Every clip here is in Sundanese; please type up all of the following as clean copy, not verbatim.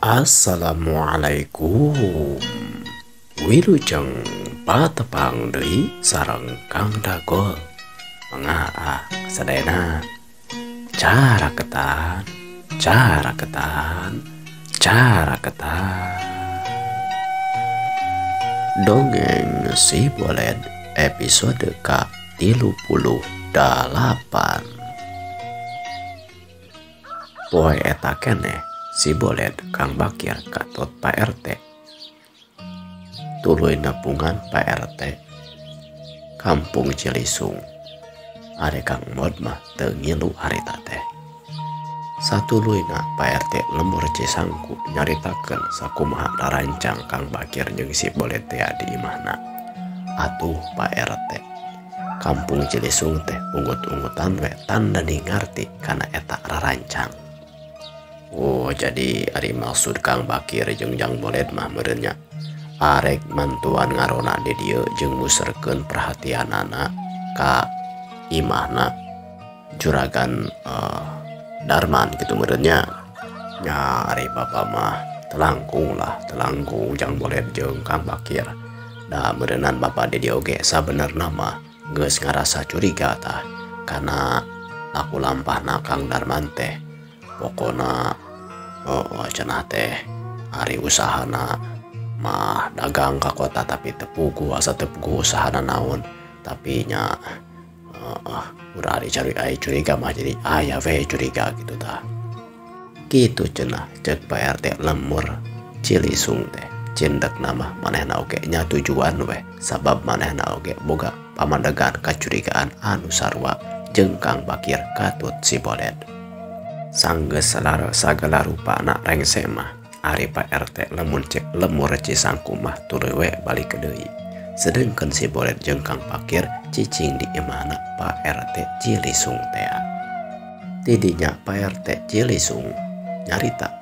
Assalamualaikum. Wilujeng patepang deui sareng Kang Dagol. Mengaa sadayana cara ketan. Dongeng si Boled episode ke-38. Poe eta keneh si Boled Kang Bakir katot Pak RT. Tuluy nepungan Pak RT Kampung Cilisung. Are Kang Mod mah teu ngilu harita teh. Satuluyna Pak RT lembur Cisangku nyaritakeun sakumaha rarancang Kang Bakir jeung si Boled teh di imahna. Atuh Pak RT, Kampung Cilisung teh ungut-ungutan we tanda ngarti kana eta rarancang. Oh, jadi ari maksud Kang Bakir jeung Jang Boled mah meureun nya arek mantuan ngarona di dieu jeung muserkeun perhatianana ka imahna juragan Darman gitu meureun nya. Nya ari bapa mah telangkung Jang Boled jeung Kang Bakir. Da meureunan bapa di dieu oge sabenerna mah geus ngarasa curiga tah kana laku lampahna Kang Darman teh. Pokona cenah teh ari usahana mah dagang ka kota tapi tepugu asa tepugu usahana naon tapi nya udah ari curiga mah jadi aya we curiga gitu tah. Kitu cenah cek Pak RT lembur Cilisung teh cindek nama manehna oge nya tujuan we sabab manehna oge boga pamandegan kacurigaan anu sarua jeung Kang Bakir katut si Boled. Sanggeus sagala rupana rengse mah ari Pak RT lamun cek lemur Cisangku mah tuluy we balik deui. Sedengkeun si Boled jeung Kang Bakir cicing di imahna Pak RT Cilisung teh. Tidinya Pak RT Cilisung nyarita,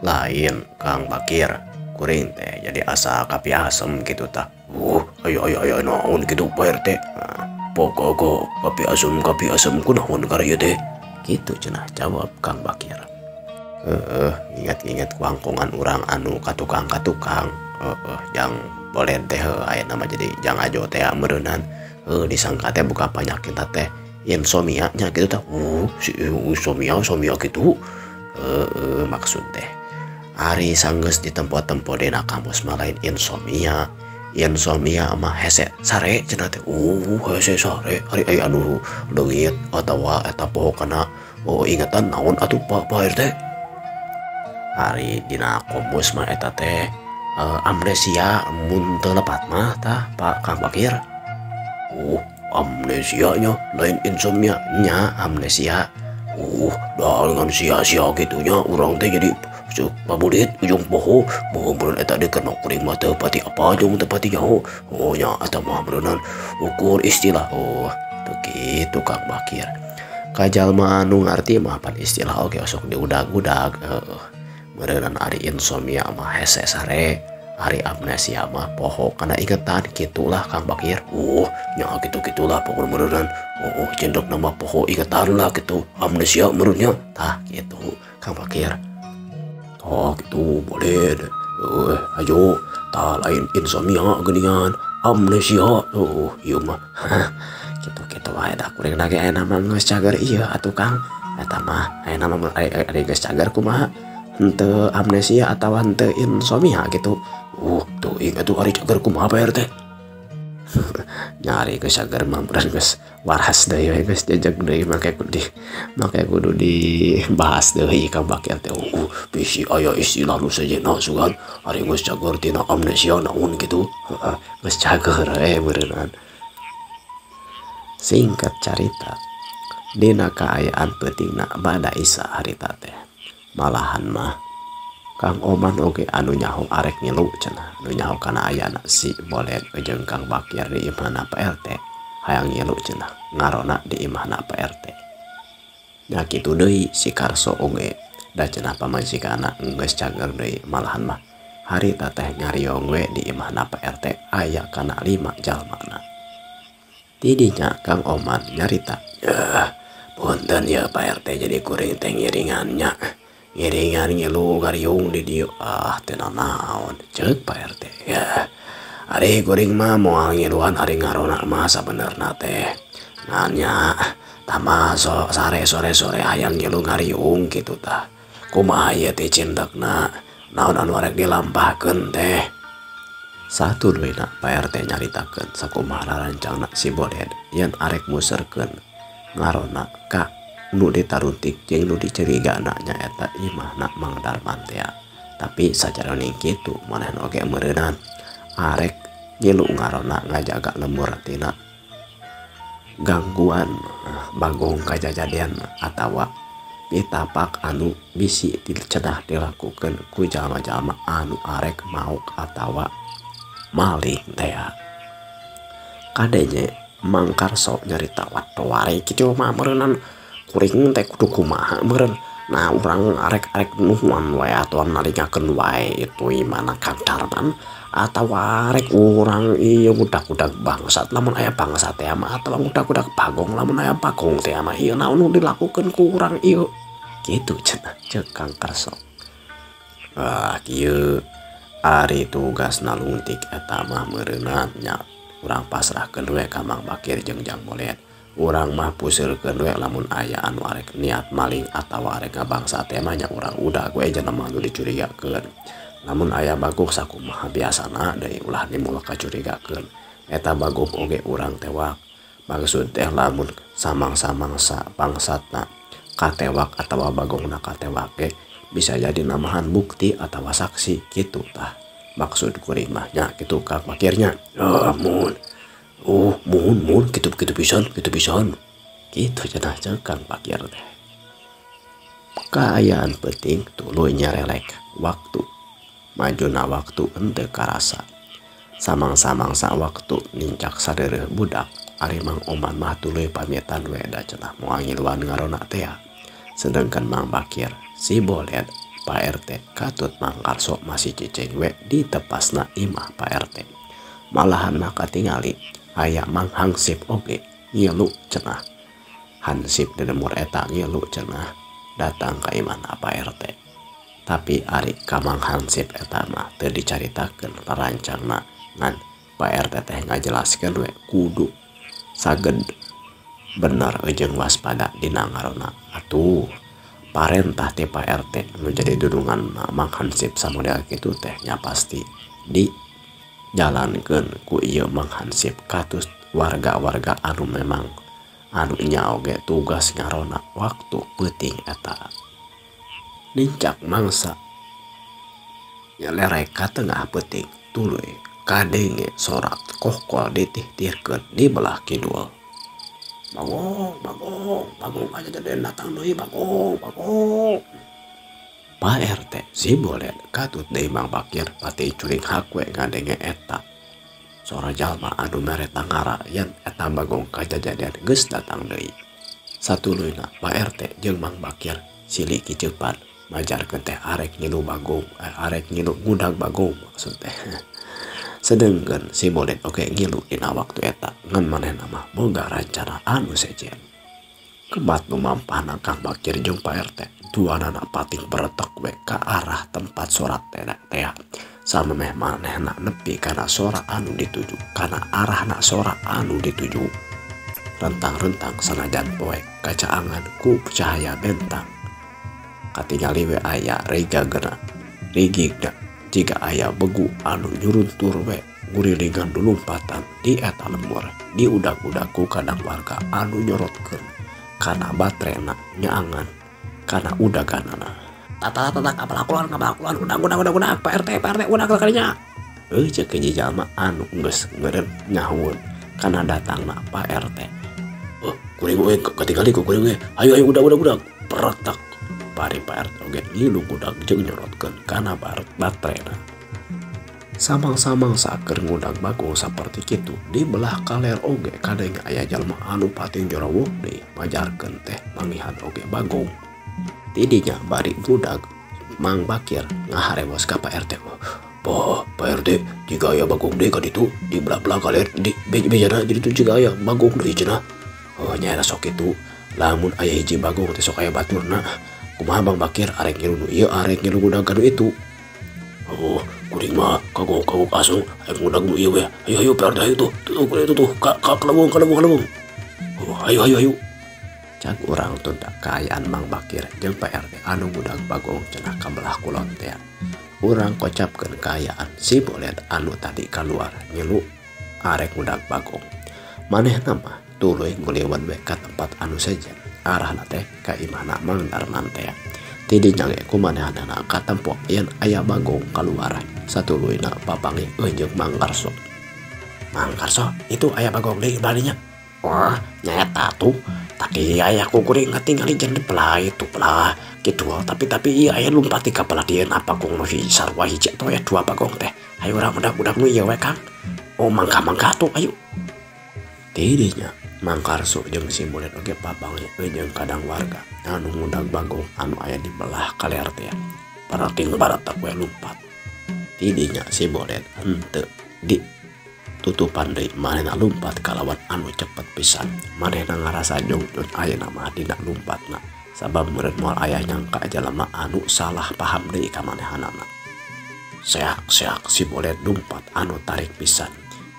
lain Kang Bakir kuring teh jadi asa kapi asem gitu tah. Ayo naon gitu Pak RT. Pokok kapi asem kunaon karya teh. Gitu cenah jawab Kang Bakir. Ingat kuangkungan urang anu katukang Jang Boled teh aya nama jadi Jang Ajo teh meureunan disangka teh buka penyakit teh insomnia nya gitu tah. Si insomnia gitu. Maksud teh ari sanggeus ditempo-tempo dina kamus mah lain insomnia mah hese sare cenah teh. Hese sare ari aya anu leungit atawa eta pokona ingatan naon atuh Pak RT. Ari dina komus mah eta teh amnesia mun teu lepat mah tah Pak Kang Bakir. Amnesia nya lain insomnia nya amnesia. Dengan sia-sia gitunya urang teh jadi pabulit ujung poho beun eta dikeun kuring mah teu pati apa jeung teu pati jauh. Nya eta mah beuneunan ukur istilah. Teu kitu Kang Bakir. Ka jalma anu ngarti mah pan istilah oge sok diudag-udag. Beuneunan ari insomnia mah hese sare, ari amnesia mah poho kana ingetan gitulah Kang Bakir. Nya gitu-gitulah pokona beuneunan. Cendok nama poho ingetan lah gitu amnesia menurutnya tah gitu Kang Bakir. Gitu boleh deh. Ayo tah lain insomnia geuningan amnesia. Ieu mah gitu wae da kuring lagi aya nama geus cager ieu atuh Kang. Eta mah aya nama ari geus cager kumaha henteu amnesia atawa henteu insomnia gitu. Tuh ingat tuh ari cager kumaha Pak RT. Nyari geus cager mah geus waras deui we geus jejeg deui make kudu dibahas deui Kang Bakir teh. Bisi aya istilah nu sejenna sugan ari geus cager tina amnesia naon gitu. Geus cager beuneunan. Singkat carita, dina kaayaan peutingna bada Isa harita teh. Malahan mah Kang Oman oge anu nyaho arek ngilu cenah. Anu nyaho kana ayana si Boled jeung Kang Bakir di imahna Pak RT. Hayang ngilu cenah ngarona di imahna Pak RT. Nya kitu deui si Karso oge da cenah pamajikanna geus cager deui malahan mah harita teh nyariong we di imahna Pak RT aya kana 5 jalmana. Tidinya Kang Oman nyarita, punten ya Pak RT jadi kuring teh ngiringannya. ngiringan ngilu gariung di dieu teu naon ceuk Pak RT ya. Ari kuring mah moal ngiluan ari ngarona mah sabenerna teh nanya tama sare sore hayang ngilu ngariung kitu tah. Kumaha ieu teh cindekna naon anu arek dilampahkeun teh. Satuluyna Pak RT nyaritakeun sakumaha rarancangna si Bodet yen arek muserkeun ngarona ka nu ditaruntik jeung nu dicerigana nyaeta imahna Mang Darman teh. Tapi sajarana kitu manehna oge meureunana arek ngilu ngarona ngajaga lembur tina gangguan Bagong kajadian atawa pitapak anu bisi dicenah dilakukeun ku jalma-jalma anu arek mauk atawa maling teh. Kadenya Mang Karso nyarita waktu wari kitu mah meureunana kuring teh kudu kumaha meureun. Nah urang arek-arek nuhun wae atuan nalingakeun wae itu imana Kang Darman atawa arek urang ieu budak-budak bangsat lamun aya bangsat teh mah atawa budak-budak Bagong lamun aya Bagong teh mah ieu naon nu dilakukeun ku urang ieu kitu cenah ceuk Kang Karso. Kieu ari tugasna luntik eta mah meureunana nya urang pasrahkeun we ka Mang Bakir jeung Jang Bolet. Urang mah puseurkeun we lamun aya anu arek niat maling atawa arek ngabangsa teh mah nya urang udag we jelema anu dicurigakeun. Lamun aya Bagong sakumaha biasana deui ulah dimulak kacurigakeun. Eta Bagong oge urang tewak. Maksud teh lamun samang-samangsa bangsatna katewak atawa Bagongna katewak ge bisa jadi namahan bukti atawa saksi kitu tah. Maksud kuring mah nya kitu Kang Bakirnya. Mun kitu pisan kitu cenah ceuk Kang Bakir teh. Kaayaan penting tuluy nyarelek waktu majuna waktu henteu karasa. Samang-samangsa waktu nincak sadereuh budak ari Mang Oman mah tuluy pamitan we da cenah moal ngiluan ngarona teh. Sedangkan Mang Bakir si Bolet Pak RT katut Mang Karso masih cicing we di tepasna imah Pak RT. Malahan mah katingali aya Mang Hansip oge ngilu cenah. Hansip dedemur eta ngilu cenah datang ka imahna Pak RT. Tapi ari ka Mang Hansip eta mah teu dicaritakeun rarancangna ngan Pak RT teh ngajelaskeun we kudu saged bener jeung waspada dina ngarona. Atuh parentah ti Pak RT nu jadi dudungan Mang Hansip samodel kitu teh nya pasti dijalankeun ku ieu Mang Hansip katus warga-warga anu memang anu nya oge tugas ngarona waktu peuting eta. Nincak mangsa lerek ka tengah peuting tuluy kadenge sorak kohkol ditih-tihkeun di belah kidul. Bagong aja jadi datang deui Bagong. Pak RT si Bolet katut deui Mang Bakir pati curing hak we ngadenge eta. Sora jalma anu mere tangara yen eta Bagong kajadian geus datang deui. Satuluyna Pak RT jeung Mang Bakir silih kicepan majarkeun teh arek ngilu Bagong, arek ngilu ngudag Bagong maksud teh. Sedengkeun si Bolet oge ngilu dina waktu eta ngan manehna mah boga rancana anu sejen. Kebat nu mampahna Kang Bakir jeung Pak RT duanana pating beretek we ka arah tempat sorak teh. Samemeh manehna nepi kana sorak anu dituju kana arahna sorak anu dituju. Rentang-rentang sanajan poek kacaangan ku cahaya bentang. Katingali we aya rigagna jika aya begu anu nyuruntur we ngurilingan dulumpatan di eta lembur diudag-udag ku kadang warga anu nyorotkeun kana batrena nyaangan kana udaganana. Tata kapalakulan udag Pak RT udag kalinya. Ceuk hiji jalma anu geus ngeureun nyahun kana datangna Pak RT. Kuring we katingali ku kuring we. Ayo udag peretak. Pari Pak RT oge ngilu budak jeung nyorotkeun kana batrena. Samang-samang saker ngudag Bagong saperti kitu di belah kaler oge kadang aya jalma anu pating jorowok deui majarkeun teh mangihan oge Bagong. Tidinya bari budak Mang Bakir ngaharewos ka Pak RT. Pak RT jika aya Bagong deui ka ditu di belah-belah kaler di bejana di ditu jika aya Bagong deui cenah. Nyaeta sok kitu lamun aya hiji Bagong teh sok aya baturna kumaha Bang Bakir arek ngilu ieu arek ngilu ngudag kanu itu. Oh, kuring mah kagok asuh arek ngudag nu ieu we. Ayo PRT ayo tuh kuring itu tuh ka kelebung. Oh, ayo. Cak urang teu da kaayaan Mang Bakir jeung PRT anu ngudag Bagong cenah kabelah kulon teh. Urang kocapkeun kaayaan si Bolet anu tadi keluar ngilu arek ngudag Bagong. Manehna mah tuluy nguliwat we ka tempat anu sejen. Arahna teh ka imahna Mang Darman teh. Ti dinya ge kumanehna ka tempo yen aya Bagong kaluar. Satuluyna papanggih jeung Mang Karso. Mang Karso, itu aya Bagong deui balinya. Wah, nyata tuh. Tapi ayahku kuring ngatingali jeung dipelah itu pelah gitu. Tapi iya aya lumpat di kapal dia apa kong nu sarua hiji atuh aya dua Bagong teh. Ayo urang budak nu ieu we Kang. Oh, mangka tuh ayo. Tidinya Mang Karso jeung si Bolet oge papanggih jeung kadang warga anu ngudag Bagong anu aya di belah kaler teh. Parating barat tak we lumpat. Tidinya si Bolet henteu di tutupan deui manehna lumpat kalawan anu cepet pisan. Manehna ngarasa jongjot ayeuna mah dina lumpatna sabab meureun moal aya nyangka jalema anu salah paham deui ka manehanana. Seak si Bolet lumpat anu tarik pisan.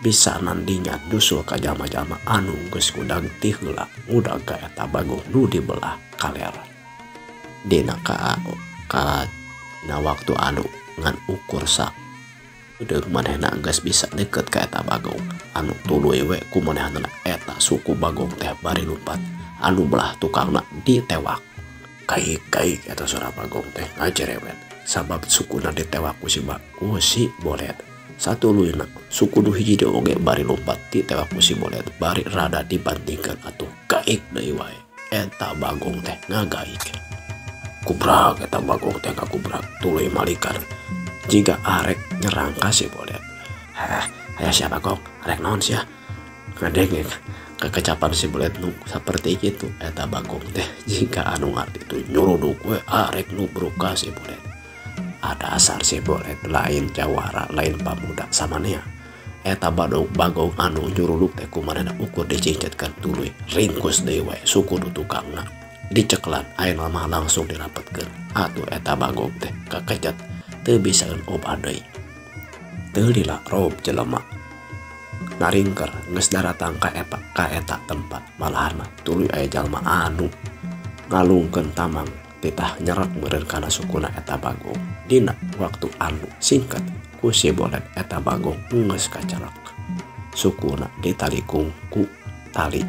Bisa nandinya dusul ka jalma-jalma anu geus ngudag ti heula ngudag ka eta Bagong nu dibelah kaler. Dina ka waktu anu ngan ukur sak udah manehna geus bisa deket ka eta Bagong anu tuluy we ku manehna eta suku Bagong teh bari lumpat anu belah tukangna ditewak. Kaik eta suara Bagong teh ngajerewet sabab sukuna ditewak ku si Bolet. Satuluyna suku nu hiji deui oge bari lumpat ditewak ku si Bolet bari rada dibandingkeun atuh kaik deui wae eta Bagong teh ngagaik. Kubrak eta Bagong teh kakubrak tuluy malikan jika arek nyerang ka si Bolet. Aya siapa Bagong arek naon sia ngadengek kekecapan si Bolet nu saperti kitu eta Bagong teh jika anu ngarti tu nyuruduk we arek nu bruka si Bolet. Ada asar si Bolet lain jawara lain pamuda samanea eta Bagong anu nyuruduk teh kumanehna ukur dicingcetkeun tuluy ringkus deui we suku nu tukangna diceklan ayeuna mah langsung dirapetkeun. Atuh eta Bagong teh kakejat teu bisaeun obah deui. Teu lila rob jelema naringker geus daratang ka eta tempat malahan mah tuluy aya jalma anu ngalungkeun tamang titah nyerat meureun kana sukuna eta Bagong. Dina waktu anu singkat ku si Bolet eta Bagong geus kacelak. Sukuna ditalikung ku tali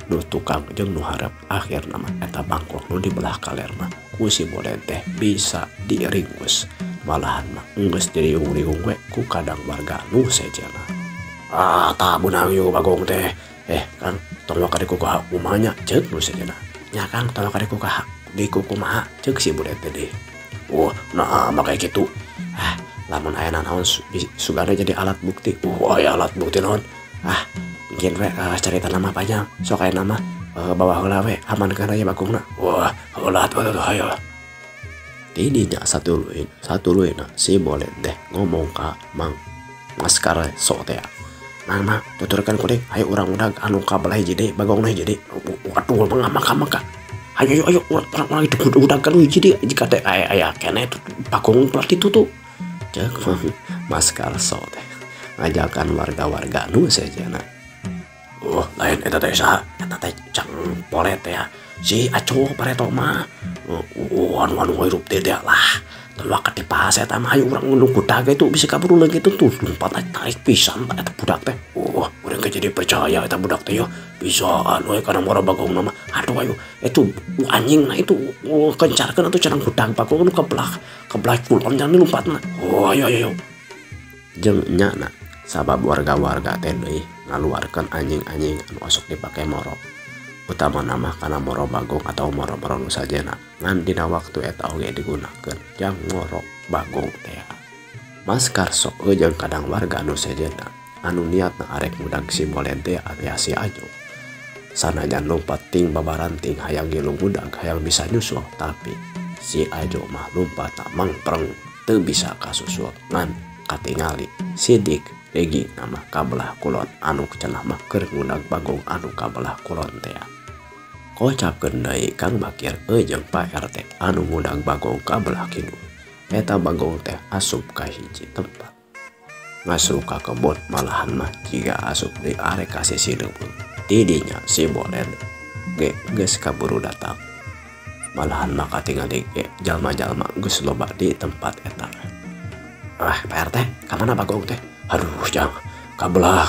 nu tukang jeung nu hareup akhirna mah eta Bagong nu dibelah kaler mah ku si Bolet teh bisa diringkus. Malahan mah geus diriung-riung we ku kadang warga nu sejana. Tah beunang ieu Bagong teh. Kang tong ka diku ka umahnya ceuk nu sejana. Nya Kang tong ka diku ka diku kumaha ceuk si Bolet teh deui. Oh, nah makanya gitu. Lamun aya naon sugana jadi alat bukti. Aya alat bukti naon? Mungkin we carita nama panjang. Sok aya nama bawa heula we amankeun aya Bagongna. Wah, heula atuh hayo. Tidinya satuluyna si Bolet teh ngomong ka Mang Karso teh. Mang tuturkeun kuring hayu urang udag anu kabelah hiji deui Bagongna hiji deui. Waduh mangka. Ayo orang itu udah kan hiji jika teh aya kene Bagong plat itu tuh. Cek Mas Karso teh ngajakan warga-warga nu sejana. Lain eta teh saha? Eta teh Cang Bolet teh si Aco pareto mah. Anu hirup teh lah. Tuluak ka dipahas eta mah hayu urang nu kudag itu bisa kabur lagi itu tuh lumpat tarik pisan eta budak teh. Urang jadi percaya eta budak teh yo bisa anu kana mora Bagong nama. Aduh ayo itu anjing nah itu kencarkeun atuh cenah budak Bagong nu kebelah kulon jangan lumpatna. Ayo. Jeung nyana sabab warga-warga teh deui ngaluarkeun anjing-anjing anu osok dipake moro. Utama nama kana moro Bagong atau moro-moro nu sajana. Ngan dina waktu eta oge digunakeun jang moro Bagong teh. Mas Karso jeung kadang warga anu sajana anu niatna arek ngudag si Bolet teh alias si Ajo. Sanajan lompat ting babaranting hayang ngilu ngudag hayang bisa nyusul tapi si Ajo mah lompat mangpreng teu bisa kasusul ngan katingali sidik degi nama kabelah kulon anu cenah mah keur ngudag Bagong anu kabelah kulon teh. Kocapkeun deui Kang Bakir jeung Pak RT anu ngundang Bagong ka belah kidul. Eta Bagong teh asup ka hiji tempat. Ngasup ka kebon malahan mah jiga asup di are ka sisi leuweung. Di dinya si Boled geus kaburu datang. Malahan mah katingali ge jalma-jalma geus loba di tempat eta. Pak RT, ka mana Bagong teh? Aduh, jang, ka belah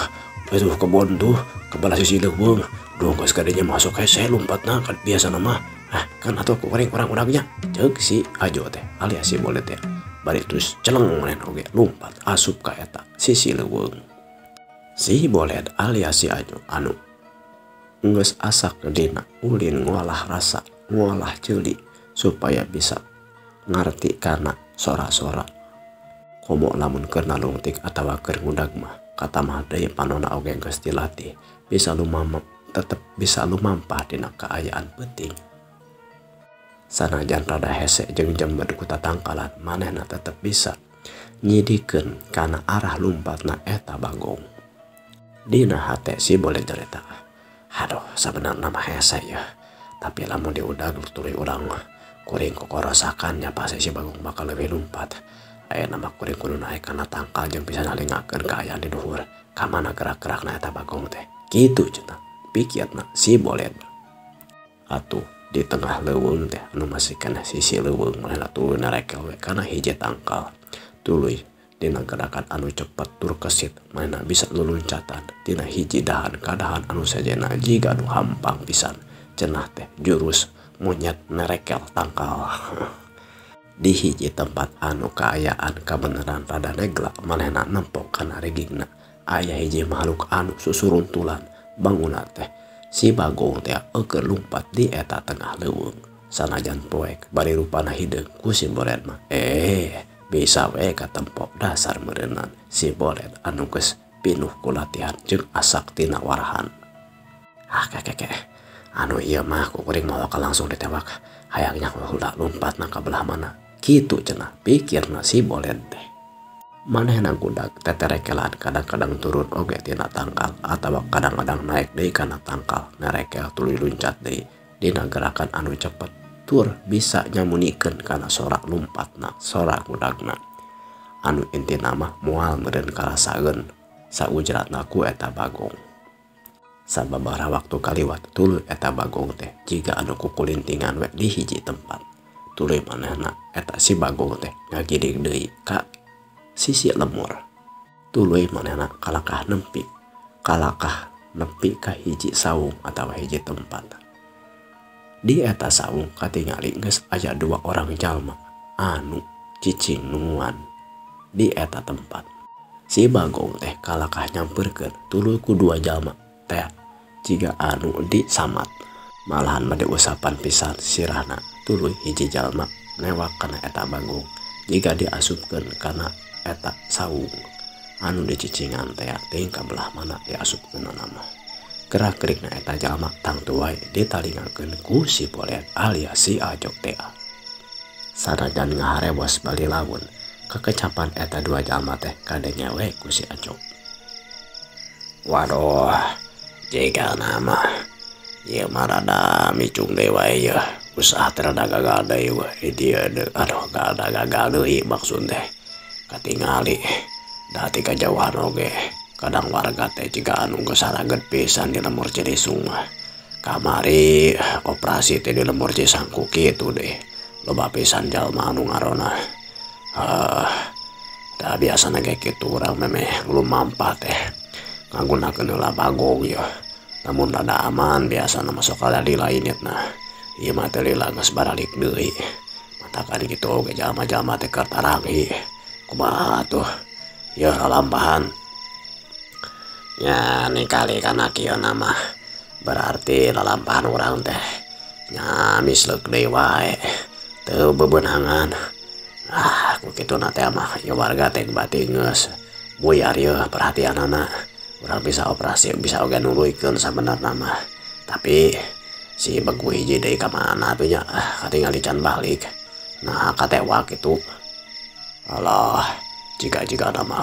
itu kebon tuh, ke belah sisi leuweung. Duh geus kadenya masuk hese lompatna kan biasa mah. Kan atuh ku kuring urang-urangnya. Ceuk si Ajo teh alias si Boled teh. Bari terus celeng menen oge lompat asup ka eta sisi leuweung. Si Boled alias si Ajo anu geus asak dina ulin ngolah rasa, ngolah ceuli supaya bisa ngarti kana sora-sora. Komo lamun keur nalungtik atawa keur ngudag mah kata mah deui panonna oge geus dilatih bisa tetep bisa lumampah dina kaayaan penting. Sanajan rada hese jeung jember ku tatangkalan manehna tetep bisa nyidikeun kana arah lumpatna eta Bagong. Dina hate si Boled cerita, aduh sabenerna mah hese ya, tapi lamun diudag tuluy urang mah kuring kokorosakan nya pasti si Bagong bakal leuwih lumpat. Aya nama kuring kudu naik kana tangkal jeung bisa nalingakeun kaayaan di dhuwur. Ka mana gerak-gerakna eta Bagong teh. Kitu cenah pikirna si Boled. Atuh di tengah leuweung teh anu masih kana sisi leuweung manehna tuluy narekel we kana hiji tangkal. Tuluy dina gerakan anu cepet tur kesit manehna bisa luluncatan tina hiji dahan ka dahan anu sajena jiga anu hampang pisan. Cenah teh jurus monyet narekel tangkal. Di hiji tempat anu kaayaan kabeneran rada negla manehna nempok kana regingna aya hiji makhluk anu susuruntulan bangunan teh si Bagong teh keur lumpat di eta tengah leuweung. Sanajan poek bari rupana hideung ku si Boled mah bisa we katempok dasar meureunnan si Boled anu geus pinuh ku latihan jeung asak tina warahan. Keke anu ieu mah ku kuring mawa langsung ditewak hayangnya heula lompatna ka belah mana. Kitu cenah pikirna si Boled teh. Manehna gudag teterekelan kadang-kadang turun oge tina tangkal atawa kadang-kadang naik deui kana tangkal narekel tuluy luncat deui dina gerakan anu cepet tur bisa nyamunikeun kana sora lumpatna sora gudagna. Anu intina mah moal meureun karasaeun saujratna ku eta Bagong. Sababaraha waktu kaliwat tuluy eta Bagong teh jiga anu kukulintingan we di hiji tempat. Tuluy manehna eta si Bagong teh ngagidig deui ka sisi lemur. Tuluy manehna kalakah nempi ka hiji saung atawa hiji tempat. Di eta saung katingali geus aya 2 orang jalma anu cicing nunguan di eta tempat. Si Bagong teh kalakah nyampeurkeun tuluy ku 2 jalma teh jiga anu disamat. Malahan bade usapan pisan sirahna tuluy hiji jalma newak kana eta Bagong jiga diasupkeun kana eta saung anu dicicingan teh teuing ka belah mana diasupkeun nama. Gerak-gerikna eta jalma tang tuai ditalingakeun ku si Boled alias si Ajok teh. Sanajan ngaharewos bali lamun kekecapan eta 2 jalma teh kadenge we ku si Ajok. Waduh, jika nama ieu mah rada micung deui wae ya. Usaha teh rada gagal deui we dieu aduh rada gagal deui maksud teh. Katingali da ti kajauhan oge kadang warga teh jiga anu geus saraget pisan di lemur Cilisung mah. Kamari operasi teh di lemur Cisangku kitu deh. Loba pisan jalma anu ngarona da biasana ge kitu urang memeh lumampah teh ngagunakeun heula Bagong ya. Namun rada aman biasana masuk ka di lainitna. Ieu mah teh lila geus baralik deui. Matakan kitu oge jalma-jalma teh keur tarangi. Kumaha tuh ya lampahan ya nikali kana kieu nama berarti lalampahan urang teh nya misleuk deui wae teu bebeunangan. Ku kituna teh mah ya warga teh bati geus buyar ieu perhatianana urang bisa operasi bisa oge nuluykeun sabenerna mah tapi si begu hiji deui ka mana atuh nya katingali can balik nah katewa kitu. Alah, jika nama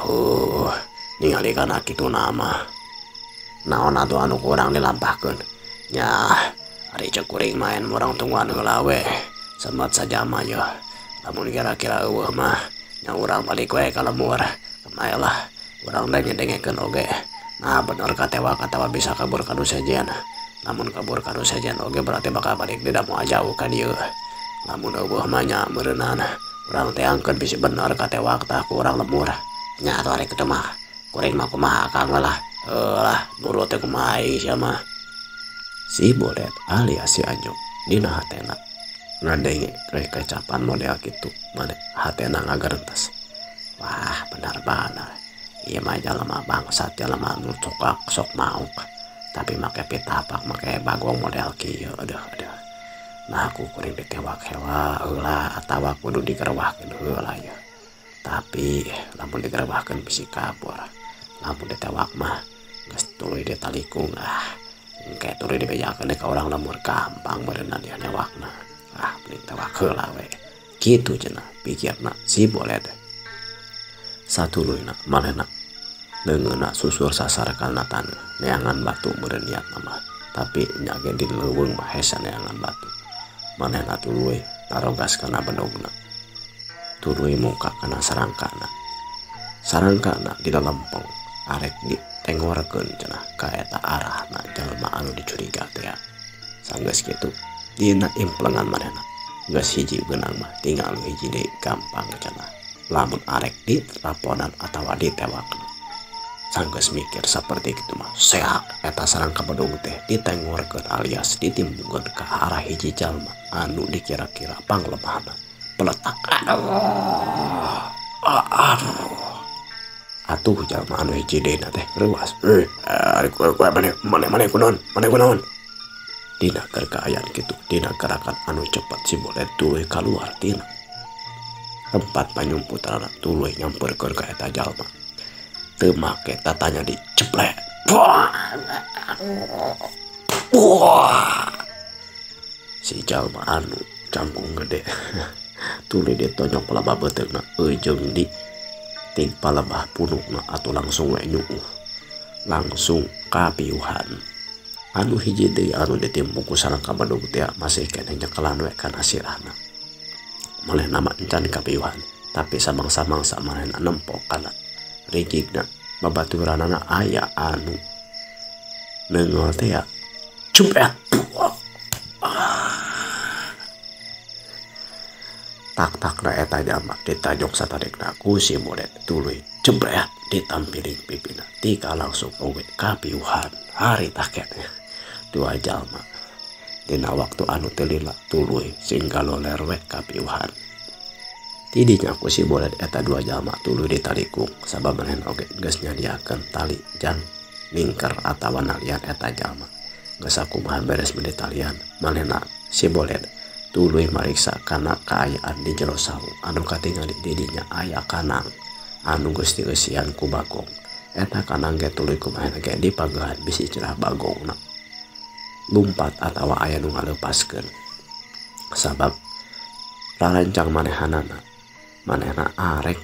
ningali kana kitu nama. Naon atuh anu kurang dilampahkeun. Nya, Ari cek kuring main orang tungguan heula we. Semat saja mah yo. Lamun kira-kira eueuh mah nya urang balik we ka lemur. Kemaelah urang da ngedengekeun oge. Nah bener katewa bisa kabur ka nu sejen. Lamun kabur ka nu sejen oge berarti bakal balik di damu jauh ka dieu. Lamun eueuh mah nya meureunana urang teh angkeun bisi bener katewa tah ku urang lemur. Nya atuh ari kitu mah. Kuring mah kumaha kang lah. Lah nurut teh kumaha sia mah. Si Bolet alias si Anjuk dina hatena ngadenge kecapan model gitu mana hatena ngagerentas. Wah benar-benar iya mah jalema bangsat jalema nu sok mau tapi make pitapak make bagong model kieu aduh nah aku kuring ditewak heula heula atawa kudu digerwahkeun heula ya tapi lamun digerwahkeun bisi kabur lamun ditewak mah geus tuluy ditalikung kayak tuluy dibejakeun ka urang lemur gampang berenang dia newakna mending tewak heula we kitu cenah pikirna si Bolet. Satuluyna manehna leungeunna susur sasar kana taneuh neangan batu meureun niat mah tapi nya ge di leuweung mah hese neangan batu manehna tuluy tarogas kana benungna tuluy muka kana sarangkana di lempeng arek di tengorkeun cenah ka eta arahna jalma anu dicuriga teh sanggeus kitu dina implengan manehna geus hiji beunang mah tinggal hiji deui gampang cenah lamun arek di raponan atawa ditewakna sanggeus mikir saperti kitu mah seak eta sarangka bedung teh ditengorkeun alias ditimbungkeun ka arah hiji jalma anu dikira-kira panglemahna peletak aduh atuh jalma anu hiji deuna teh reuas ari kue mana kunaon dina keur kaayaan kitu dina gerakan anu cepet si Bolet tuluy kaluar tina tempat panyumputan tuluy nyamperkeun ka eta jalma teu make tatanya diceplek si jalma anu cangkung gede tuluy ditonyok palaba beuteungna jeung di ting palebah punukna atau langsung we nyuuh langsung kapiuhan anu hiji deui anu ditimbuk ku sarangka bedug teh masih keneh nyekelan we kana sirahna manehna mah encan kapiuhan tapi samangsa-mangsa manehna nempok kana rigigna babaturanana aya anu neungol teh cumpet tak-takna eta jalma ditajok satarikna ku si Bolet tuluy jebret ditampiling pipina tika langsung oge kapiuhan hari tak keneh dua jalma dina waktu anu teu lila tuluy singga loler we kapiuhan tidinya ku si Bolet eta dua jalma tuluy ditalikung sabab manehna oge geus nyadiakeun tali jang ningker atawa nalian eta jalma geus sakumaha beres mendetalian manehna si Bolet tuluy mariksa kana kaayaan di jero saung anu katingali di dinya aya kanang anu geus dieusian ku bagong eta kanang ge tuluy kumaha ge dipagahan bisi cerah bagongna lumpat atawa aya nu ngaleupaskeun sabab rarancang manehna arek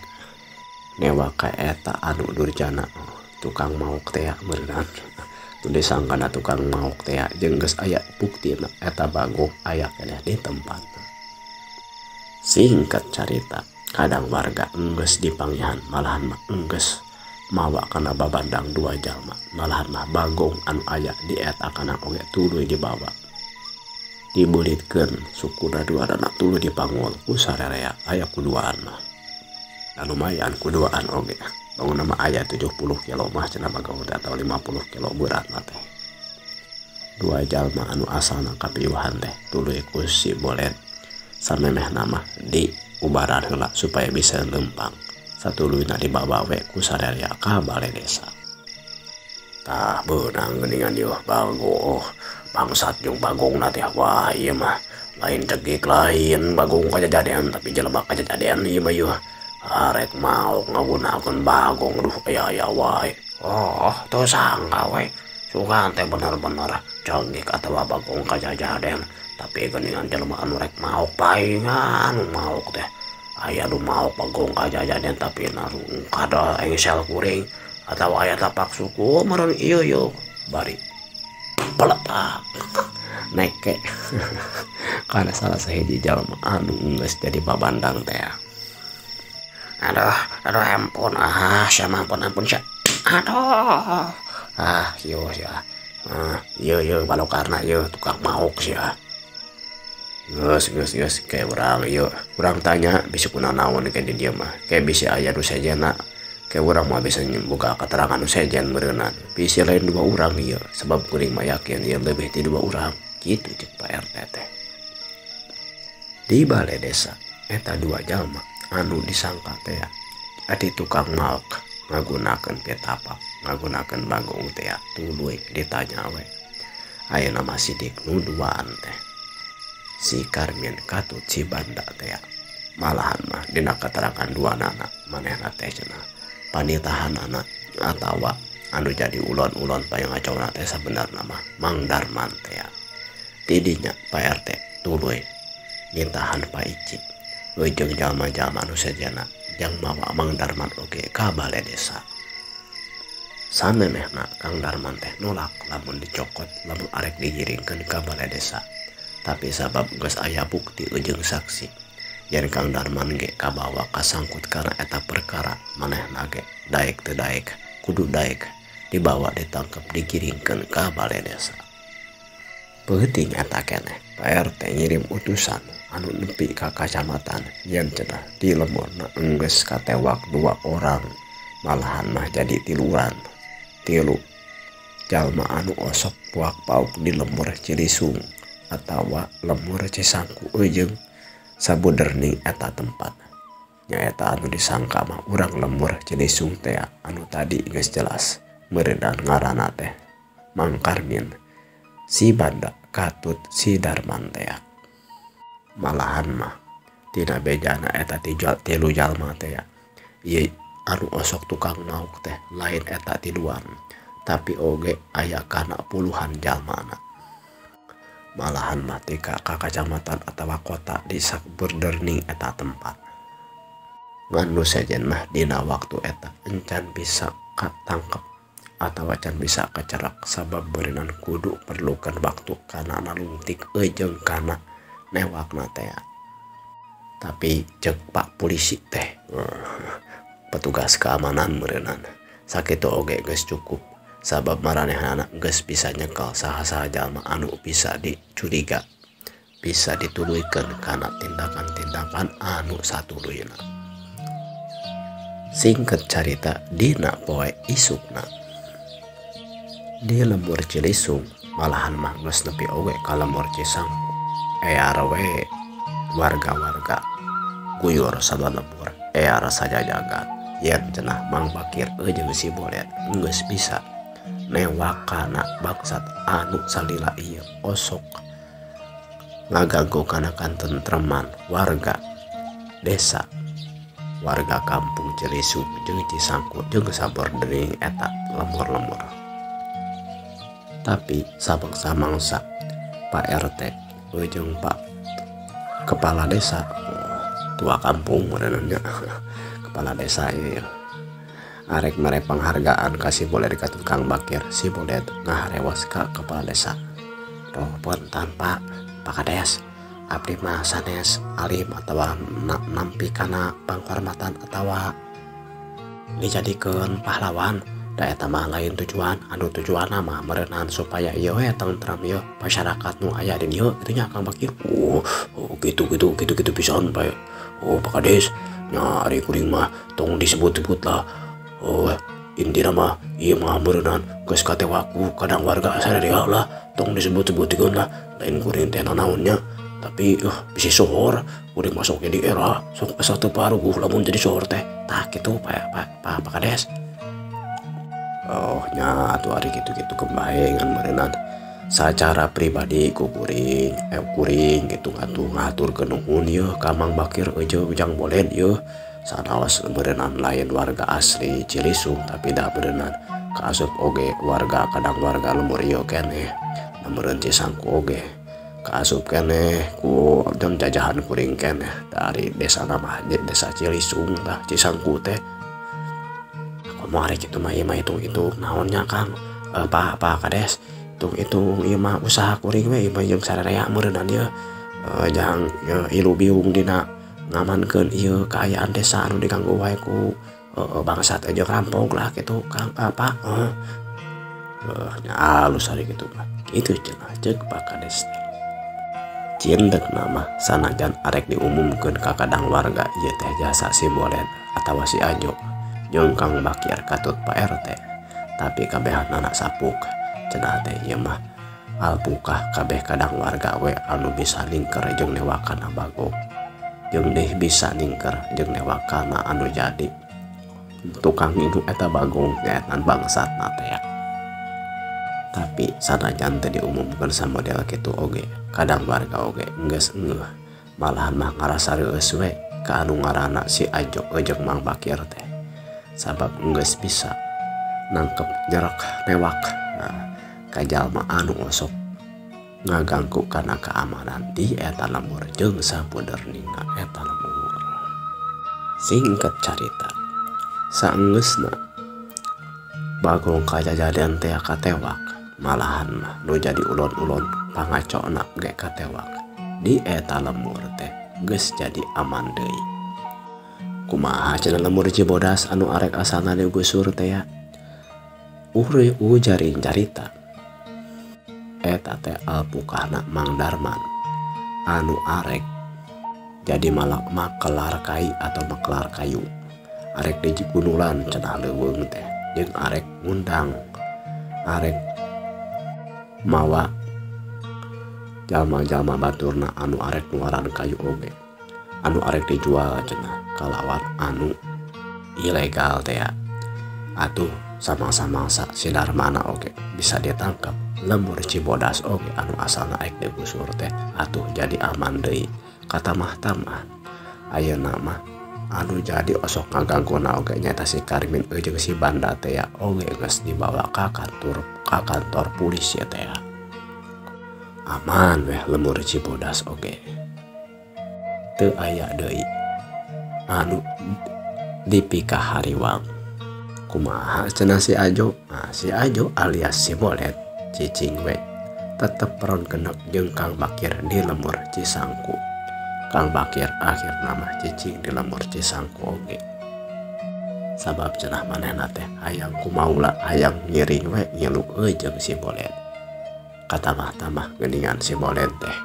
newa ka eta anu durjana tukang mauk teh meureunna tu disangkana tukang mauk teh jeung geus aya buktina eta bagong aya keneh di tempatna. Singkat carita kadang warga enggeus dipanggihan malahan mah enggeus mawa kana babandang dua jalma malahan mah bagong anu aya di eta kana oge tuluy dibawa dibulitkeun sukuna duana tuluy dipangul ku sarerea aya kuduaan mah lumayan kuduaan oge bangun nama aya 70 kilo mah cenah bagong teh atau 50 kilo beratna teh dua jalma anu asalna kapiuhan teh tuluy ku si Bolet samemehna mah di ubaran heula supaya bisa lempang satuluyna dibawa we ku sarerea ka balai desa tah beunang geuningan ieu bagong bangsat jeung bagongna teh wah ieu mah lain cegik lain bagong kajajadean tapi jelema kajajadean ieu mah ieu arek mau ngagunakeun bagong duh aya wae teu sangka we sugan teh bener-bener cegik atawa bagong kajajadean tapi geuningan jelema anu rek maok paingan maok teh aya nu maok bagong kajajadean tapi naru kada engsel kuring atawa aya tapak suku meureun ieu bari peletak neke karena salah sahiji jalma anu geus jadi babandang teh. Aduh ampun sama ampun sya. Aduh yo ya. Yo balau karena yo tukang mauk sia. Geus kayak urang yo. Urang tanya bisa kunaon ke di dia mah. Kayak bisa aya nu sajana. Kayak urang mah bisa buka keterangan nu sajen meureunna. Bisa lain 2 urang ieu sebab kuring mah yakin ieu lebih ti 2 urang. Kitu cek Pak RT teh. Di balai desa eta 2 jalma anu disangka teh adi tukang mauk ngagunakeun petapak, ngagunakeun bagong teh tuluy ditanya we. Ayeuna mah sidik nuduan teh. Si Karmin katut si Banda teh malahan mah dina keterangan 2 anak manehna teh cenah panitahanana atawa anu jadi ulon-ulon payung ngacona teh sabenerna mah Mang Darman teh. Tidinya Pak RT tuluy ngintahan Pak Icik jeung jalma-jalma anu sajana jang mawa Mang Darman oge ka balai desa. Samemehna Kang Darman teh nolak lamun dicokot lamun arek digiringkeun ka balai desa. Tapi sabab geus aya bukti jeung saksi yen Kang Darman ge kabawa kasangkut kana eta perkara manehna ge daek teu daek kudu daek dibawa ditangkep digiringkeun ka balai desa. Peuting eta keneh Pak RT ngirim utusan anu nepi ka kacamatan yen cenah di lemurna enggeus katewak 2 orang malahan mah jadi 3 jalma anu osok puak pauk di lemur Cilisung atawa lemur Cisangku jeung sabuderning eta tempat. Nyaeta anu disangka mah urang lemur Cilisung teh anu tadi geus jelas meureunna ngaranna teh Mang Karmin, si Banda katut si Darman teh. Malahan mah tina bejana eta 3 jalma teh ieu anu osok tukang mauk teh lain eta tiluan tapi oge aya kana puluhan jalmana. Malahan mah tika ka kacamatan atawa kota di saburderning eta tempat. Nganu sajen mah dina waktu eta encan bisa katangkep atawa can bisa kacerak sabab beurinan kudu perlukan waktu kana nalungtik jeung kana newakna teh. Tapi cek Pak polisi teh petugas keamanan meureunana sakitu oge geus cukup sabab maranehna geus bisa nyekel saha-saha jalma anu bisa dicuriga bisa dituluykeun kana tindakan-tindakan anu satuluyna. Singkat carita dina poe isukna di lembur Cilisung malahan mah geus nepi oge ka lembur Cisangku RW warga-warga guyur sada lembur saja jagat yen cenah Mang Bakir jeung si Bolet geus bisa newakana bangsat anu salila ieu osok ngaganggu kana kantentreman warga desa warga kampung Cilisung jeung Cisangku jeung sabordering eta lembur-lembur. Tapi sabangsa mangsa Pak RT jeung Pak kepala desa tua kampung meureunna kepala desa ieu arek mere penghargaan kasih boleh dikatut Kang Bakir si boleh ngaharewas ka kepala desa. Roh punten Pak Kades abdi mah sanes alim atawa nampi kana penghormatan atawa dijadikeun pahlawan da eta mah lain tujuan anu tujuanna mah meureunaan supaya ieu we tentrem ieu masyarakat nu aya di dieu kitu nya Kang Bakir. Gitu pisan Pak. Pak Kades nya ari kuring mah tong disebut-sebut lah. Intina mah ieu mah meureunaan geus katewaku kadang warga sadaya lah tong disebut-sebutkeun lah lain kuring teh nanaonnya tapi bisi sohor kuring masuk di era sok asa teu paruguh lamun jadi sohor teh tah kitu Pak Kades. Nya atuh ari kitu-kitu kembae ngan meureunaan sacara pribadi ku kuring gitu ngaturkeun nuhun ieu ka Mang Bakir jeung Bolen ieu sanaos meureunaan lain warga asli Cilisung tapi da meureunaan kaasup oge warga kadang warga lembur ieu keneh meureun Cisangku oge kaasup keneh ku jeung jajahan kuring keneh dari desa nama desa Cilisung lah Cisangku teh. Aku mau ari kitu mah ieu mah hitung naonnya Kang Pak Kades itu ieu mah usaha kuring we ieu jeung sararea meureunna dia jangan ilu biung dina ngamankeun ieu kaayaan desa anu diganggu wae ku bangsat aja rampok lah gitu Kang apa nya alus ari kitu mah kitu cenah ceuk Pak Kades cindeuk nama sanajan arek diumumkeun ka kadang warga ieu teh jasa si Bolet atawa si Ajo jeung Kang Bakir katut Pak RT tapi kabehanana sapuk cenah teh ieu mah alpukah kabeh kadang warga we anu bisa ningker jeung newakana bagong jeung deui bisa ningker jeung newakana anu jadi tukang hidup eta bagong nyaetan bangsatna teh ya. Tapi sanajan teu diumumkeun samodel kitu oge kadang warga oge geus ngeuh malahan mah ngarasa reueus we ka anu ngaranna si Ajo jeung Mang Bakir teh sabab geus bisa nangkep nyerak newak kajalma anu osok ngaganggu kana keamanan di eta lembur jeung sabenerna eta lembur. Singkat carita saenggeusna bagong kajajadian teh katewak malahan mah nu jadi ulon-ulon pangacona ge katewak di eta lembur teh geus jadi aman deui. Kumaha cenah lembur Cibodas anu arek asalna digusur teh ya? Jaring carita eta teh alpukahna Mang Darman anu arek jadi malak makelar kai atau makelar kayu arek di Gunulan cenah leuweung teh jeung arek ngundang arek mawa jalma-jalma baturna anu arek nuaran kayu oge anu arek dijual cenah kalawan anu ilegal teh ya. Atuh sama-sama si Darmana oge bisa ditangkap lembur Cibodas oge anu asalna aek digusur teh atuh jadi aman deui katamah-tamah ayeuna mah anu jadi osok ngagangguna oge nyaeta si Karmin jeung si Banda teh ya oge geus dibawa ka kantor polisi teh ya. Aman weh lembur Cibodas oge teu aya deui anu dipikah hariwang. Kumaha cenah si Ajo? Si Ajo alias si Bolet cicing we tetep peron genep jeung Kang Bakir di lembur Cisangku. Kang Bakir akhirna mah cicing di lembur Cisangku oge. Sabab cenah manehna teh hayang kumaula hayang ngiring we ngilu jeung si Bolet. Katamah-tamah geuningan si Bolet teh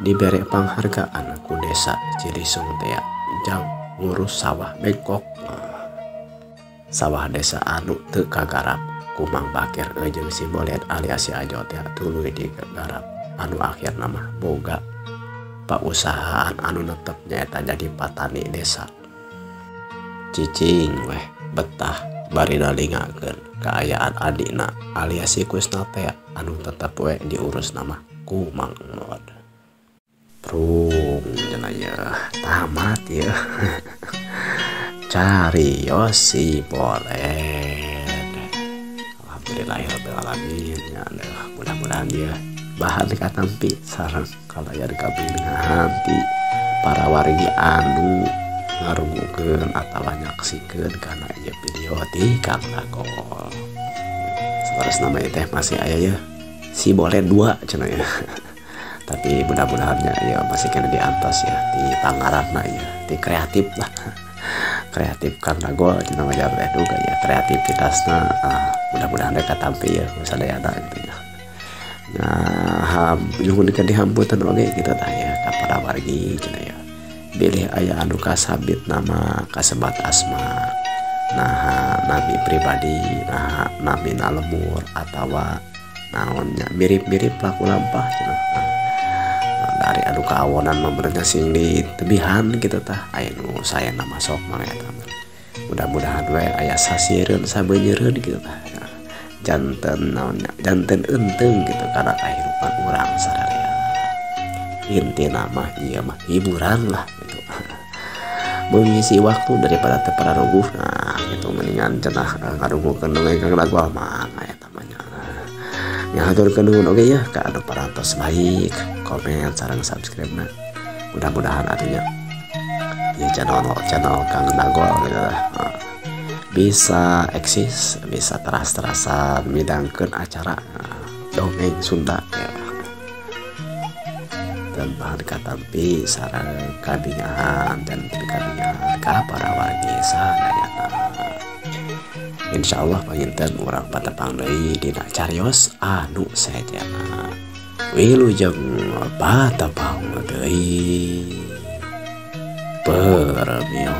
dibere panghargaan ku desa Cilisung teh jang ngurus sawah bengkok. Sawah desa anu teu kagarap ku Mang Bakir jeung si Bolet alias si Ajo teh tuluy digarap anu akhirna mah boga pausahaan anu netep nyaeta jadi patani desa. Cicing weh betah bari nalingakeun kaayaan adina alias si Kusna teh anu tetep we diurus nama ku Mang Mod. Prung cenah ya tamat ya. Carios si Bolet. Alhamdulillahirabbil alamin ya mudah-mudahan dia bahan katampi sareng kalayan kabingan ti para wargi anu ngarungukeun atawa nyaksikeun kana ieu video ti Kang Dagol. Saterusna mah teh masih aya ya si Bolet 2 cenah ya. Tapi mudah-mudahannya ya masih kena diantos ya di pangarapna ya di kreatif lah. Kreatif Kang Dagol cenah mah duga ya kreativitasna mudah-mudahan mereka tampil ya sadayana gitu ya. Nah, nyuhun ka dihamputan oge kita tah ya ka para wargi cenah ya. Bilih aya anu kasabit nama kasebat asma. Nah, nabi pribadi, nah nabi nalemur atawa naonnya mirip-mirip laku lampah cenah. Dari anu kaawonan membernya sing di tebihan gitu tah aya nu saya nama sok mah eta. Mudah-mudahan we aya sasireun sabeunyereun gitu tah. Janten naonnya janten enteung gitu karena kehidupan urang sadaya. Intina mah ieu mah hiburan lah gitu. Mengisi waktu daripada teu pararuguh nah gitu mendingan cenah ngarungukeun dongeng Kang Dagol mah eta mah nya. Nya haturkeun nuhun oge ya ka anu parantos like, komen sareng subscribe na. Mudah-mudahan atunya ya channel Kang Dagol gitu lah. Bisa eksis, bisa teras-terasan midangkeun acara dongeng Sunda ya. Dan bahan katampi sareng kabingahan dan kabingahan ka para wargi sadayana. Insyaallah panginten urang patepang deui dina carios anu sajana. Wilujeng patepang deui. Permio.